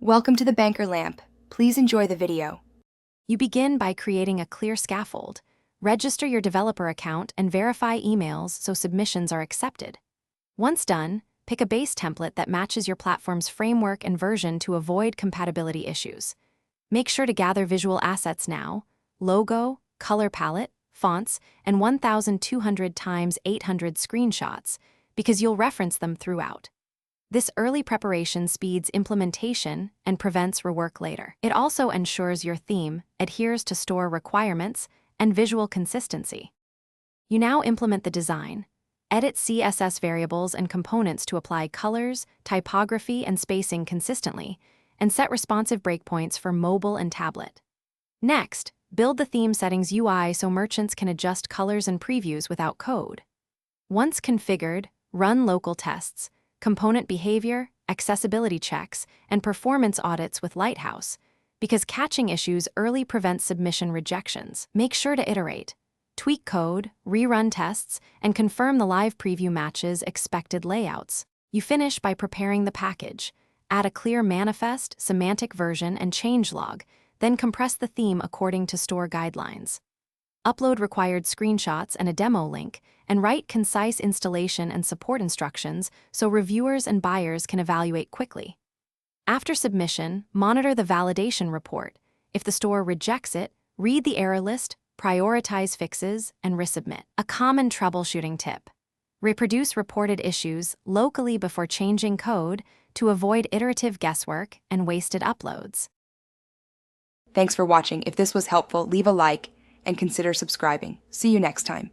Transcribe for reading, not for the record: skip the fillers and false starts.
Welcome to the Banker Lamp. Please enjoy the video. You begin by creating a clear scaffold. Register your developer account and verify emails so submissions are accepted. Once done, pick a base template that matches your platform's framework and version to avoid compatibility issues. Make sure to gather visual assets now: logo, color palette, fonts, and 1,200 x 800 screenshots, because you'll reference them throughout. This early preparation speeds implementation and prevents rework later. It also ensures your theme adheres to store requirements and visual consistency. You now implement the design. Edit CSS variables and components to apply colors, typography, and spacing consistently, and set responsive breakpoints for mobile and tablet. Next, build the theme settings UI so merchants can adjust colors and previews without code. Once configured, run local tests, component behavior, accessibility checks, and performance audits with Lighthouse, because catching issues early prevents submission rejections. Make sure to iterate, tweak code, rerun tests, and confirm the live preview matches expected layouts. You finish by preparing the package. Add a clear manifest, semantic version, and changelog, then compress the theme according to store guidelines. Upload required screenshots and a demo link, and write concise installation and support instructions so reviewers and buyers can evaluate quickly. After submission, monitor the validation report. If the store rejects it, read the error list, prioritize fixes, and resubmit. A common troubleshooting tip: reproduce reported issues locally before changing code to avoid iterative guesswork and wasted uploads. Thanks for watching. If this was helpful, leave a like and consider subscribing. See you next time.